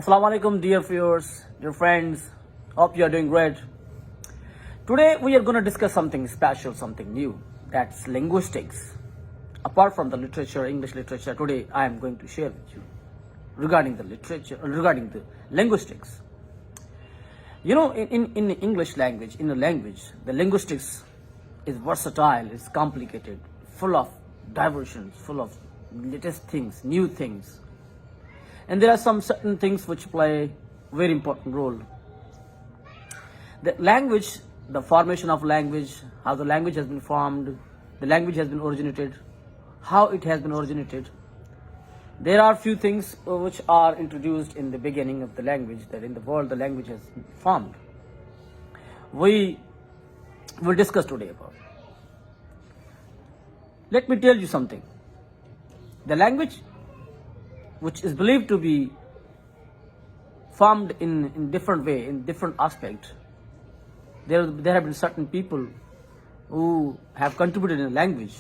Assalamu alaikum, dear viewers, dear friends. Hope you are doing great. Today we are going to discuss something special, something new. That's linguistics. Apart from the literature, English literature, today I am going to share with you regarding the literature, regarding the linguistics. You know, in English language, in a language, the linguistics is versatile, it's complicated, full of diversions, full of latest things, new things. And there are some certain things which play a very important role. The language, the formation of language, how the language has been formed, the language has been originated, how it has been originated. There are few things which are introduced in the beginning of the language, that in the world the language has been formed. We will discuss today about it. Let me tell you something. The language which is believed to be formed in different way, in different aspect. There have been certain people who have contributed in a language.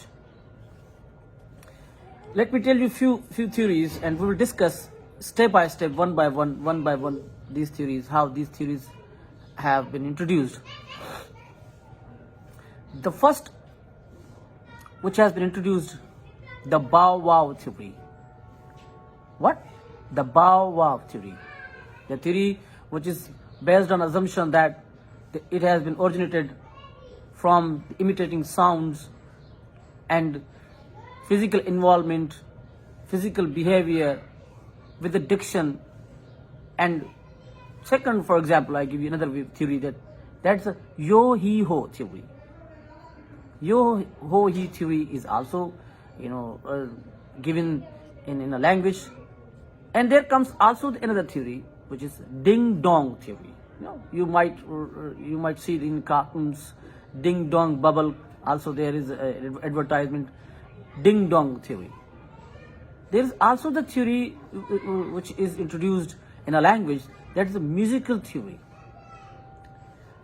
Let me tell you few theories, and we will discuss step by step, one by one, these theories, how these theories have been introduced. The first which has been introduced, the bow wow theory. What? The bow wow theory. The theory which is based on assumption that it has been originated from imitating sounds and physical involvement, physical behavior with the diction. And second, for example, I give you another theory that's a yo-he-ho theory. Yo-ho-he theory is also, given in a language. And there comes also another theory, which is ding-dong theory. You might see it in cartoons, ding-dong bubble. Also, there is an advertisement, ding-dong theory. There is also the theory which is introduced in a language, that is a musical theory.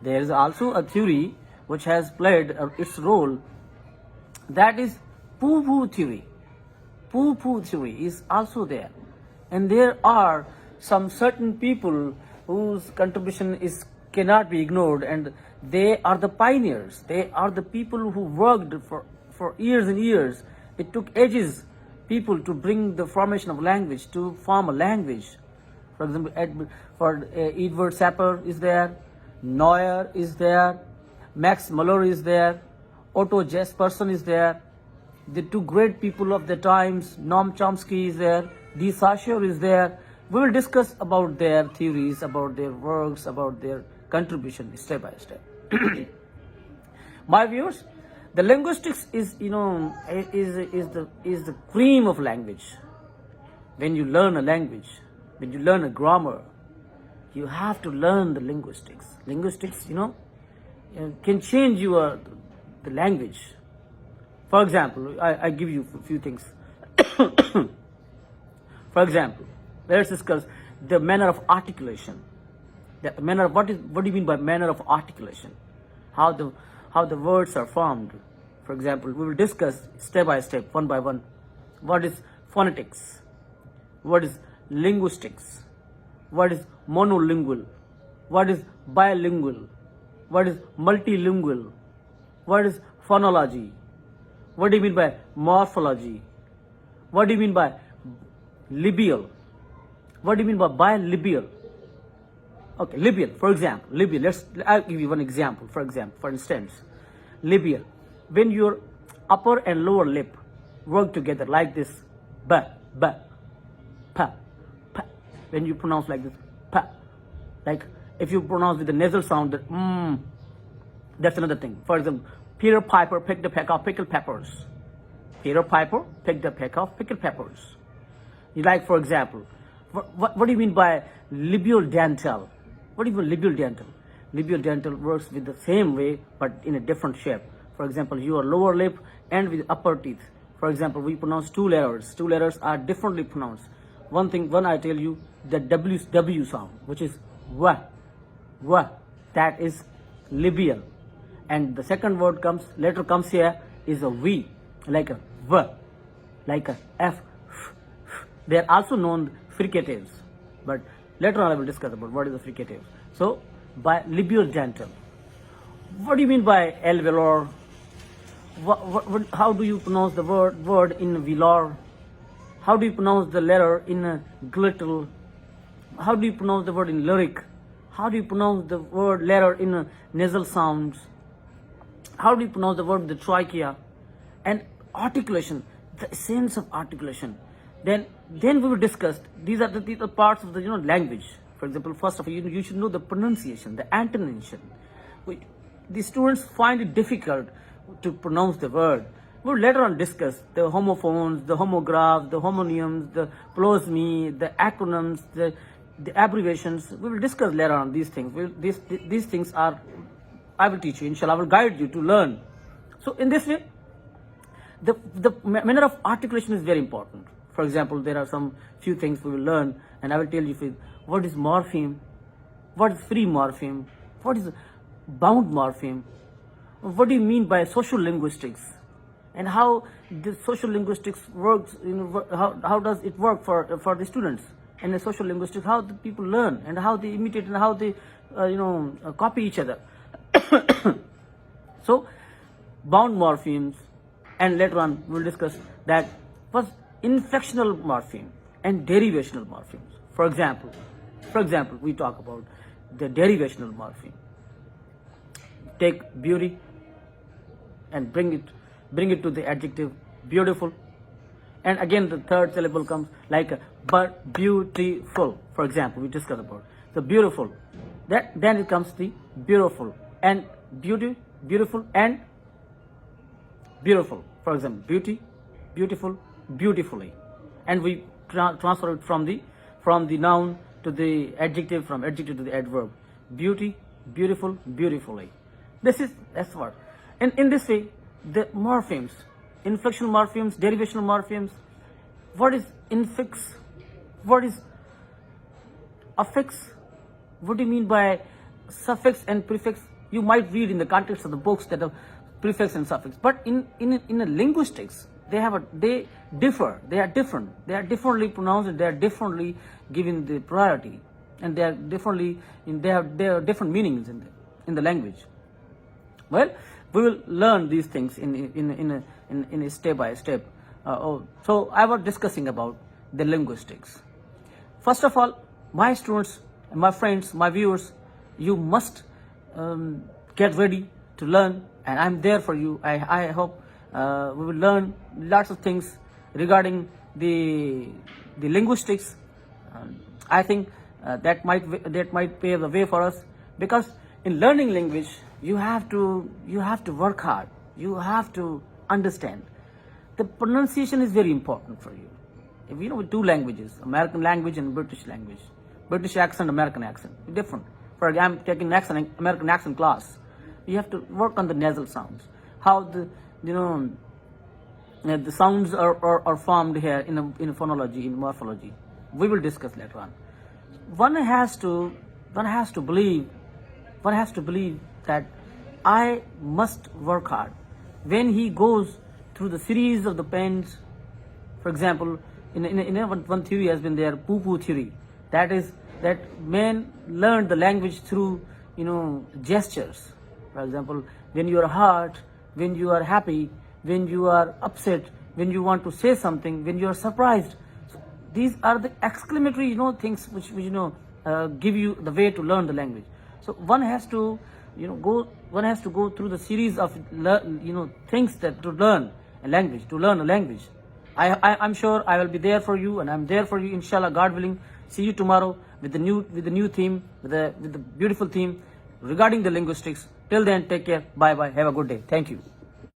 There is also a theory which has played its role, that is poo-poo theory. Poo-poo theory is also there. And there are some certain people whose contribution cannot be ignored, and they are the pioneers. They are the people who worked for years and years. It took ages, people, to bring the formation of language, to form a language. For example, Edward Sapir is there, Neuer is there, Max Muller is there, Otto Jespersen is there. The two great people of the times, Noam Chomsky is there, De Saussure is there. We will discuss about their theories, about their works, about their contribution step by step. My viewers, the linguistics is the cream of language. When you learn a language, when you learn a grammar, you have to learn the linguistics. Linguistics, can change the language. For example, I give you a few things. For example, let's discuss the manner of articulation. What do you mean by manner of articulation? How the words are formed. For example, we will discuss step by step, one by one. What is phonetics? What is linguistics? What is monolingual? What is bilingual? What is multilingual? What is phonology? What do you mean by morphology? What do you mean by labial? What do you mean by bilineal? Okay, labial, for example, labial. I'll give you one example. For instance, labial. When your upper and lower lip work together like this, pa. When you pronounce like this, pa. Like if you pronounce with the nasal sound, that's another thing. For example, Peter Piper picked a peck of pickled peppers. Peter Piper picked a peck of pickled peppers. Like, for example, what do you mean by labial dental? What do you mean labial dental? Labial dental works with the same way, but in a different shape. For example, your lower lip and with upper teeth. For example, we pronounce two letters. Two letters are differently pronounced. One I tell you, the W sound, which is wa, that is labial. And the second letter comes here is a V, like a V, like a F. They are also known fricatives, but Later on I will discuss about what is the fricative. So by libiodental. What do you mean by alveolar? How do you pronounce the word in velar? How do you pronounce the letter in glottal? How do you pronounce the word in lyric? How do you pronounce the word letter in nasal sounds? How do you pronounce the word the trachea? And articulation, the essence of articulation. Then we will discuss these are the parts of the language. For example, first of all, you should know the pronunciation, the intonation. The students find it difficult to pronounce the word. We'll later on discuss the homophones, the homographs, the homonyms, the plosmy, the acronyms, the abbreviations. We will discuss later on these things. These things are, I will teach you, inshallah, I will guide you to learn. So in this way, the manner of articulation is very important. For example, there are some few things we will learn, and I will tell you what is morpheme, what is free morpheme, what is bound morpheme, what do you mean by social linguistics, and how the social linguistics works, how does it work for the students, and the social linguistics, how the people learn, and how they imitate, and how they copy each other. So bound morphemes, and later on we will discuss that first inflectional morpheme and derivational morphemes. For example, we talk about the derivational morpheme. Take beauty and bring it to the adjective beautiful, and again the third syllable comes like but beautiful. For example, we discuss about the beautiful, then it comes the beautiful and beautiful and beautiful. For example, beauty, beautiful, beautifully, and we transfer it from the noun to the adjective, from adjective to the adverb. Beauty, beautiful, beautifully. That's what. And in this way, the morphemes, inflectional morphemes, derivational morphemes. What is infix? What is affix? What do you mean by suffix and prefix? You might read in the context of the books that are prefix and suffix, but in a linguistics, they differ. They are different. They are differently pronounced. They are differently given the priority, and they are differently they have different meanings in the language. Well, we will learn these things in a step by step. So I was discussing about the linguistics. First of all, my students, my friends, my viewers, you must get ready to learn, and I'm there for you. I hope we will learn lots of things regarding the linguistics. I think that might pave the way for us, because in learning language you have to work hard. You have to understand. The pronunciation is very important for you. If with two languages, American language and British language, British accent, American accent, different. For example, I'm taking American accent class. You have to work on the nasal sounds. How the sounds are formed here in phonology, in morphology. We will discuss later on. One has to believe that I must work hard. When he goes through the series of the pens, for example, one theory has been there, poo-poo theory. That is that men learn the language through gestures. For example, when you are hurt, when you are happy, when you are upset, when you want to say something, when you are surprised. So these are the exclamatory things which give you the way to learn the language. So one has to go through the series of things that to learn a language. I'm sure I will be there for you, and I'm there for you, inshallah, God willing. See you tomorrow with the new theme, with the beautiful theme regarding the linguistics. Till then, take care. Bye bye. Have a good day. Thank you.